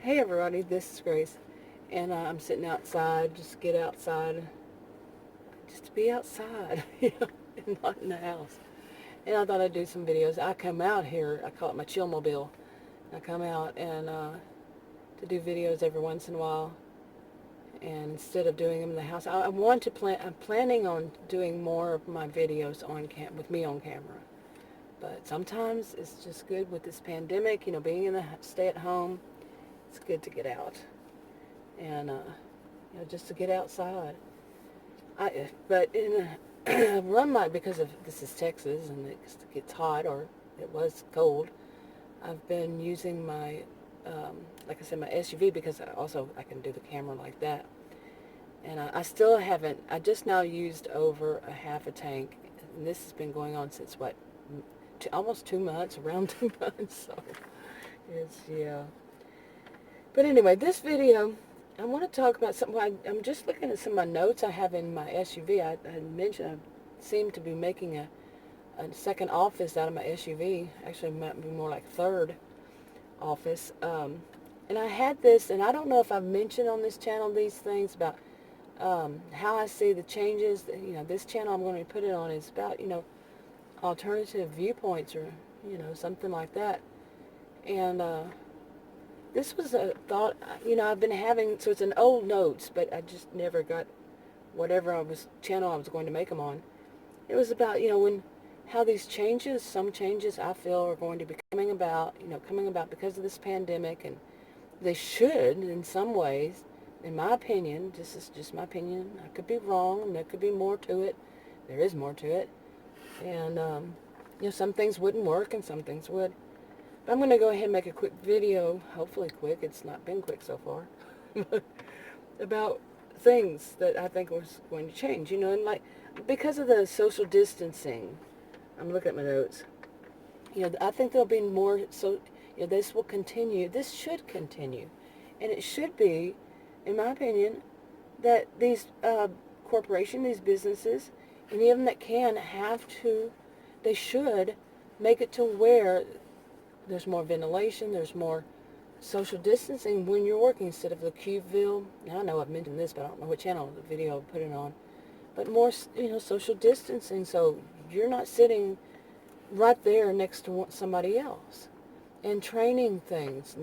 Hey everybody, this is Grace, and I'm sitting outside, just get outside, just to be outside, and not in the house. And I thought I'd do some videos. I come out here, I call it my chill mobile. I come out and to do videos every once in a while, and instead of doing them in the house, I want to plan. I'm planning on doing more of my videos on with me on camera. But sometimes it's just good with this pandemic, being in the stay at home. It's good to get out and just to get outside. But in run my because of this is Texas and it gets hot or it was cold. I've been using my, like I said, my SUV because I can do the camera like that. And I still haven't. I just now used over a half a tank, and this has been going on since what, almost 2 months, around 2 months. So it's yeah. But anyway, this video, I want to talk about something. I'm just looking at some of my notes I have in my SUV. I mentioned I seem to be making a second office out of my SUV. Actually, it might be more like third office. And I had this, and I don't know if I've mentioned on this channel these things about how I see the changes. This channel I'm going to put it on is about, alternative viewpoints or, something like that. And this was a thought, I've been having, so it's an old notes, but I just never got whatever channel I was going to make them on. It was about, how these changes, some changes I feel are going to be coming about because of this pandemic, and they should in some ways, in my opinion. This is just my opinion. I could be wrong, and there could be more to it. There is more to it. And, some things wouldn't work and some things would. I'm going to go ahead and make a quick video, hopefully quick, it's not been quick so far, about things that I think was going to change, and like, because of the social distancing, I'm looking at my notes, I think there'll be more, so, this will continue, this should continue, and it should be, in my opinion, that these corporations, these businesses, any of them that can, they should make it to where there's more ventilation, there's more social distancing when you're working instead of the cubeville. Now, I know I've mentioned this, but I don't know what channel the video I put it on. But more, social distancing, so you're not sitting right there next to somebody else. And training things,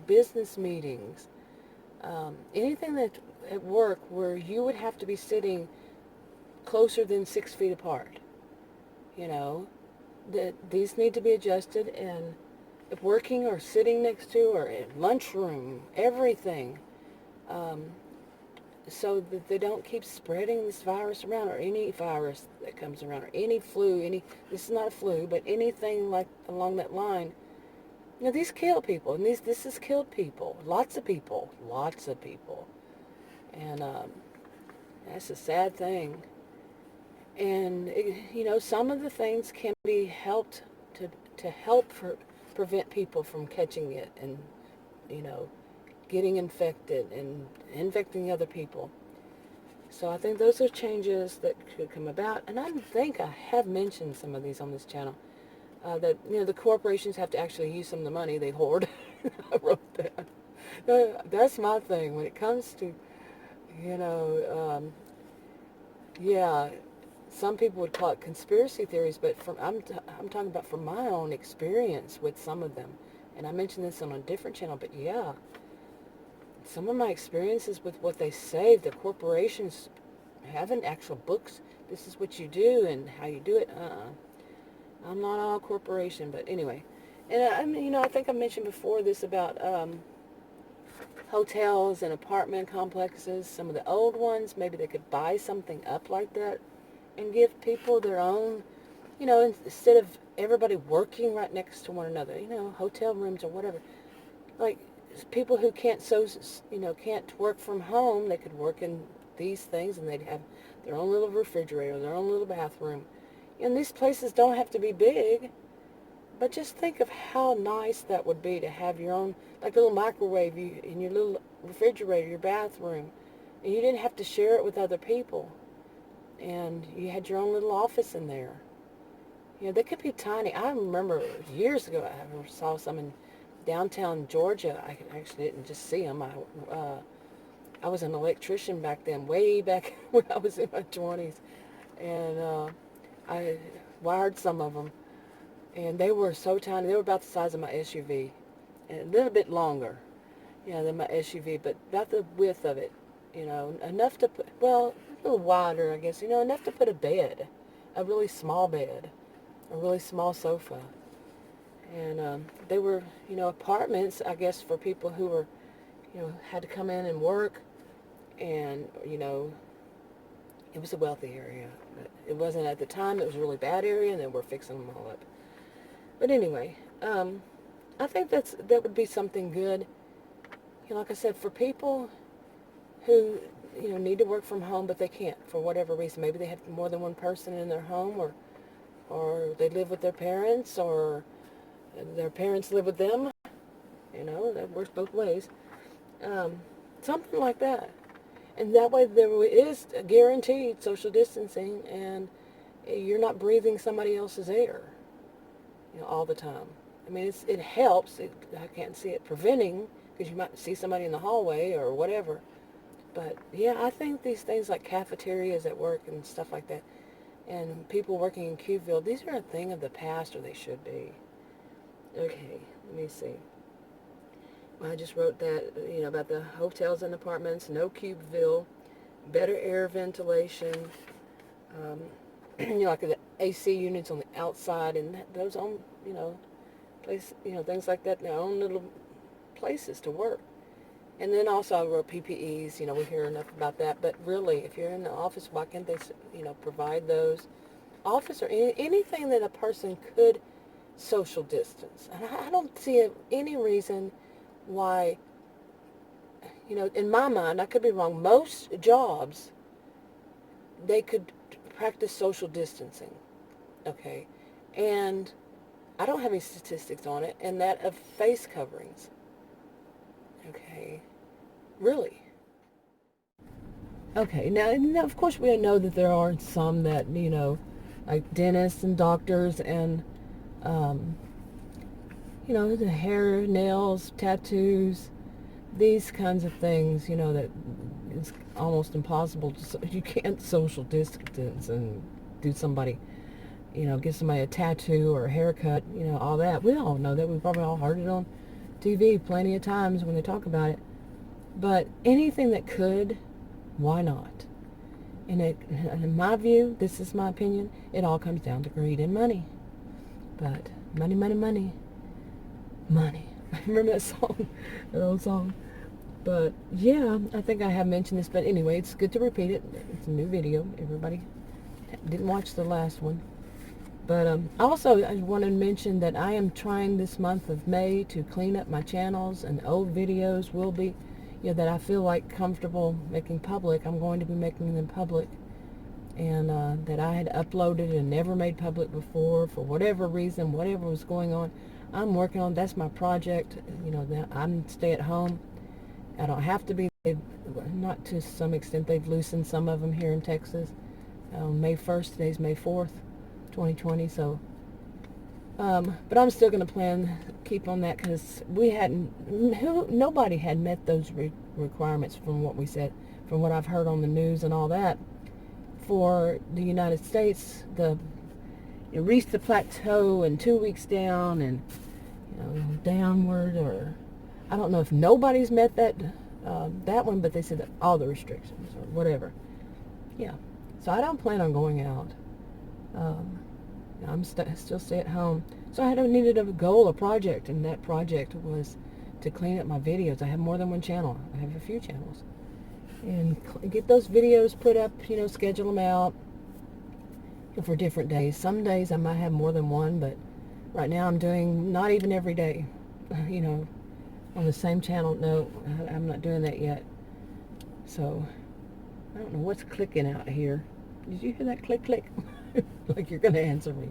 business meetings, anything that at work where you would have to be sitting closer than 6 feet apart. That these need to be adjusted, and working or sitting next to or in lunchroom, everything, so that they don't keep spreading this virus around, or any virus that comes around, or any flu, this is not a flu, but anything like along that line. These kill people, and this has killed people, lots of people, and that's a sad thing. And some of the things can be helped to help prevent people from catching it and, getting infected and infecting other people. So I think those are changes that could come about. And I think I have mentioned some of these on this channel. That, the corporations have to actually use some of the money they hoard. I wrote that. That's my thing when it comes to, yeah, some people would call it conspiracy theories, but I'm talking about from my own experience with some of them. And I mentioned this on a different channel, but yeah, some of my experiences with what they say, the corporations having actual books, this is what you do and how you do it. I'm not all corporation, but anyway. And I think I mentioned before this about hotels and apartment complexes. Some of the old ones, maybe they could buy something up like that and give people their own, instead of everybody working right next to one another, hotel rooms or whatever. Like, people who can't work from home, they could work in these things, and they'd have their own little refrigerator, their own little bathroom. And these places don't have to be big, but just think of how nice that would be to have your own, like a little microwave in your little refrigerator, your bathroom, and you didn't have to share it with other people. And you had your own little office in there. They could be tiny. I remember years ago I saw some in downtown Georgia. I actually didn't just see them. I was an electrician back then, way back when I was in my 20s, and I wired some of them, and they were so tiny. They were about the size of my SUV, and a little bit longer, than my SUV, but about the width of it, enough to put, well, a little wider, I guess, enough to put a bed, a really small bed, a really small sofa. And they were, apartments, I guess, for people who were, had to come in and work. And, it was a wealthy area. But it wasn't at the time. It was a really bad area, and then we're fixing them all up. But anyway, I think that would be something good. Like I said, for people who, need to work from home, but they can't for whatever reason. Maybe they have more than one person in their home, or they live with their parents, or their parents live with them. That works both ways. Something like that. And that way there is a guaranteed social distancing, and you're not breathing somebody else's air, all the time. I mean, it helps. I can't see it preventing, because you might see somebody in the hallway or whatever. But, yeah, I think these things like cafeterias at work and stuff like that, and people working in Cubeville, these are a thing of the past, or they should be. Okay, let me see. Well, I just wrote that, about the hotels and apartments, no Cubeville, better air ventilation, like the AC units on the outside, and those own, place, things like that, their own little places to work. And then also I wrote PPEs, we hear enough about that, but really, if you're in the office, why can't they, provide those? Office or anything that a person could social distance. And I don't see any reason why, in my mind, I could be wrong, most jobs, they could practice social distancing, okay? And I don't have any statistics on it, and that of face coverings, okay? Really? Okay, now of course we know that there are some that, like dentists and doctors and, the hair, nails, tattoos, these kinds of things, that it's almost impossible you can't social distance and do somebody, give somebody a tattoo or a haircut, all that. We all know that. We've probably all heard it on TV plenty of times when they talk about it. But anything that could, why not? And in my view, this is my opinion, it all comes down to greed and money. But money, money, money. Money. Remember that song? That old song? But yeah, I think I have mentioned this, but anyway, it's good to repeat it. It's a new video. Everybody didn't watch the last one. But also, I wanted to mention that I am trying this month of May to clean up my channels, and old videos will be, that I feel like comfortable making public. I'm going to be making them public. And that I had uploaded and never made public before for whatever reason, whatever was going on. I'm working on, that's my project, that I'm stay at home. I don't have to be, not to some extent, they've loosened some of them here in Texas. May 1st, today's May 4th, 2020, so, but I'm still going to keep on that, because nobody had met those requirements from what we said, from what I've heard on the news and all that. For the United States, it reached the plateau and 2 weeks down and, downward, or I don't know if nobody's met that one, but they said that all the restrictions or whatever. Yeah. So I don't plan on going out. I'm still stay at home. So I needed a goal, a project, and that project was to clean up my videos. I have more than one channel. I have a few channels. And get those videos put up, schedule them out for different days. Some days I might have more than one, but right now I'm doing not even every day, on the same channel. No, I'm not doing that yet. So I don't know what's clicking out here. Did you hear that click, click? Like you're going to answer me.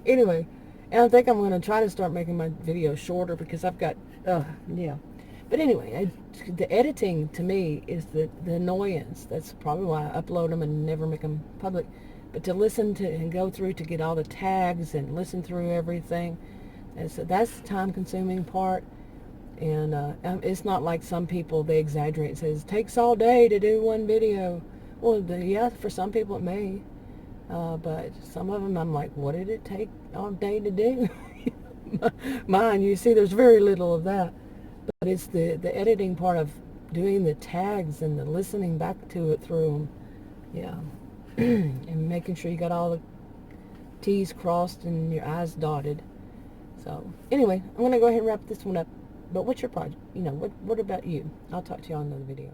Anyway, and I think I'm going to try to start making my videos shorter, because I've got, yeah. But anyway, the editing to me is the annoyance. That's probably why I upload them and never make them public. But to listen to and go through to get all the tags and listen through everything, that's the time-consuming part. And it's not like some people, they exaggerate and says, it takes all day to do one video. Well, yeah, for some people it may. But some of them, I'm like, what did it take all day to do? Mine, you see, there's very little of that. But it's the editing part of doing the tags and the listening back to it through them. Yeah. And making sure you got all the T's crossed and your I's dotted. So, anyway, I'm going to go ahead and wrap this one up. But what's your project? What about you? I'll talk to you on another video.